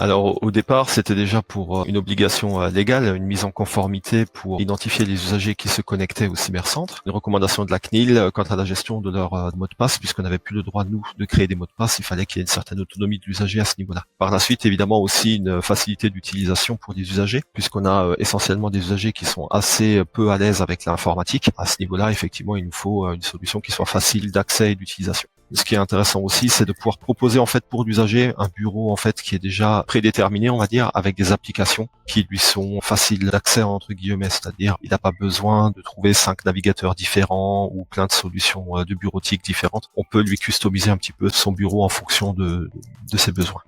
Alors au départ, c'était déjà pour une obligation légale, une mise en conformité pour identifier les usagers qui se connectaient au cybercentre, une recommandation de la CNIL quant à la gestion de leur mot de passe, puisqu'on n'avait plus le droit, nous, de créer des mots de passe, il fallait qu'il y ait une certaine autonomie de l'usager à ce niveau-là. Par la suite, évidemment, aussi une facilité d'utilisation pour les usagers, puisqu'on a essentiellement des usagers qui sont assez peu à l'aise avec l'informatique. À ce niveau-là, effectivement, il nous faut une solution qui soit facile d'accès et d'utilisation. Ce qui est intéressant aussi, c'est de pouvoir proposer en fait pour l'usager un bureau en fait qui est déjà prédéterminé, on va dire, avec des applications qui lui sont faciles d'accès entre guillemets, c'est-à-dire il n'a pas besoin de trouver 5 navigateurs différents ou plein de solutions de bureautique différentes. On peut lui customiser un petit peu son bureau en fonction de ses besoins.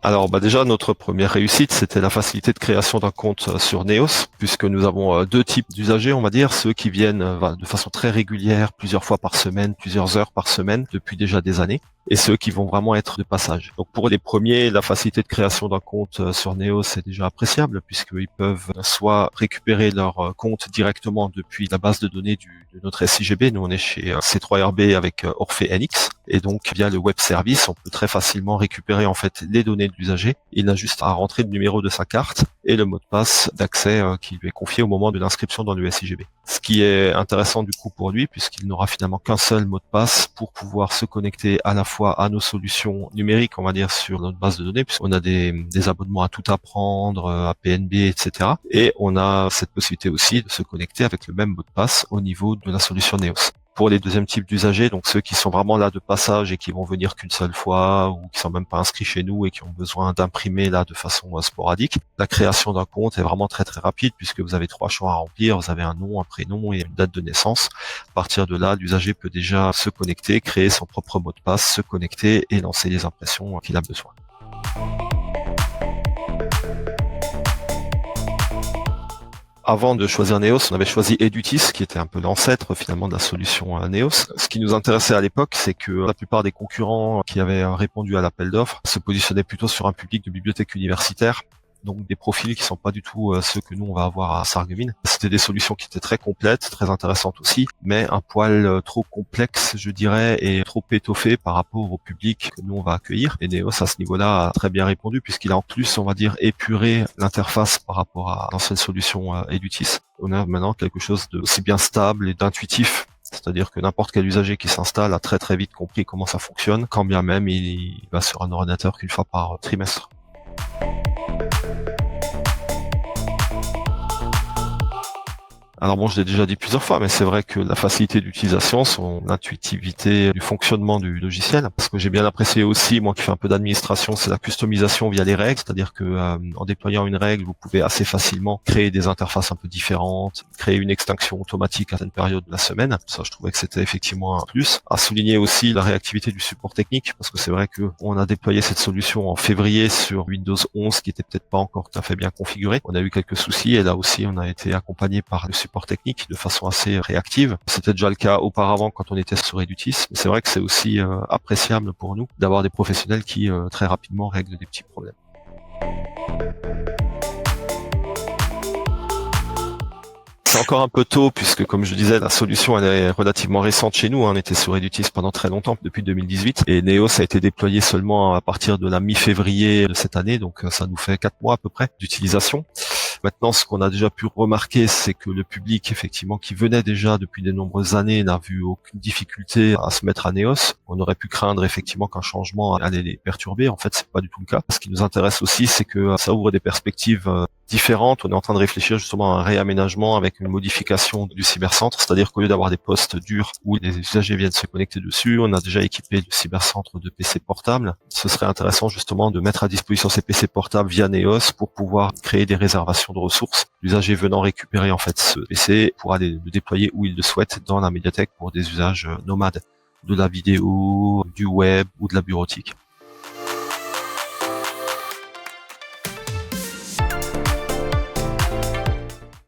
Alors déjà notre première réussite, c'était la facilité de création d'un compte sur Neos, puisque nous avons deux types d'usagers, on va dire, ceux qui viennent de façon très régulière, plusieurs fois par semaine, plusieurs heures par semaine, depuis déjà des années, et ceux qui vont vraiment être de passage. Donc pour les premiers, la facilité de création d'un compte sur Neos est déjà appréciable, puisqu'ils peuvent soit récupérer leur compte directement depuis la base de données de notre SIGB, nous on est chez C3RB avec Orphée NX, et donc via le web service, on peut très facilement récupérer en fait les données de l'usager. Il n'a juste à rentrer le numéro de sa carte et le mot de passe d'accès qui lui est confié au moment de l'inscription dans le SIGB. Ce qui est intéressant du coup pour lui, puisqu'il n'aura finalement qu'un seul mot de passe pour pouvoir se connecter à la fois à nos solutions numériques, on va dire, sur notre base de données, puisqu'on a des abonnements à tout apprendre, à PNB, etc. Et on a cette possibilité aussi de se connecter avec le même mot de passe au niveau de la solution Neos. Pour les deuxièmes types d'usagers, donc ceux qui sont vraiment là de passage et qui vont venir qu'une seule fois ou qui sont même pas inscrits chez nous et qui ont besoin d'imprimer là de façon sporadique, la création d'un compte est vraiment très très rapide puisque vous avez 3 champs à remplir, vous avez un nom, un prénom et une date de naissance. À partir de là, l'usager peut déjà se connecter, créer son propre mot de passe, se connecter et lancer les impressions qu'il a besoin. Avant de choisir Neos, on avait choisi Edutis, qui était un peu l'ancêtre finalement de la solution Neos. Ce qui nous intéressait à l'époque, c'est que la plupart des concurrents qui avaient répondu à l'appel d'offres se positionnaient plutôt sur un public de bibliothèques universitaires, donc des profils qui sont pas du tout ceux que nous on va avoir à Sarreguemines. C'était des solutions qui étaient très complètes, très intéressantes aussi, mais un poil trop complexe, je dirais, et trop étoffé par rapport au public que nous on va accueillir. Et Neos à ce niveau-là a très bien répondu puisqu'il a en plus, on va dire, épuré l'interface par rapport à l'ancienne solution Edutis. On a maintenant quelque chose de aussi bien stable et d'intuitif. C'est-à-dire que n'importe quel usager qui s'installe a très très vite compris comment ça fonctionne, quand bien même il va sur un ordinateur qu'une fois par trimestre. Alors bon, je l'ai déjà dit plusieurs fois, mais c'est vrai que la facilité d'utilisation, son intuitivité du fonctionnement du logiciel, parce que j'ai bien apprécié aussi, moi qui fais un peu d'administration, c'est la customisation via les règles, c'est-à-dire que en déployant une règle, vous pouvez assez facilement créer des interfaces un peu différentes, créer une extinction automatique à certaines périodes de la semaine. Ça, je trouvais que c'était effectivement un plus. À souligner aussi la réactivité du support technique, parce que c'est vrai que on a déployé cette solution en février sur Windows 11, qui était peut-être pas encore tout à fait bien configuré. On a eu quelques soucis, et là aussi, on a été accompagné par le support technique de façon assez réactive. C'était déjà le cas auparavant quand on était sur Edutis, mais c'est vrai que c'est aussi appréciable pour nous d'avoir des professionnels qui très rapidement règlent des petits problèmes. C'est encore un peu tôt puisque, comme je disais, la solution elle est relativement récente chez nous. On était sur Edutis pendant très longtemps, depuis 2018, et Neos a été déployé seulement à partir de la mi-février de cette année, donc ça nous fait 4 mois à peu près d'utilisation. Maintenant, ce qu'on a déjà pu remarquer, c'est que le public, effectivement, qui venait déjà depuis de nombreuses années, n'a vu aucune difficulté à se mettre à Neos. On aurait pu craindre effectivement qu'un changement allait les perturber. En fait, c'est pas du tout le cas. Ce qui nous intéresse aussi, c'est que ça ouvre des perspectives différentes. On est en train de réfléchir justement à un réaménagement avec une modification du cybercentre, c'est-à-dire qu'au lieu d'avoir des postes durs où les usagers viennent se connecter dessus, on a déjà équipé le cybercentre de PC portables. Ce serait intéressant justement de mettre à disposition ces PC portables via Neos pour pouvoir créer des réservations de ressources. L'usager venant récupérer en fait ce PC pourra le déployer où il le souhaite dans la médiathèque pour des usages nomades, de la vidéo, du web ou de la bureautique.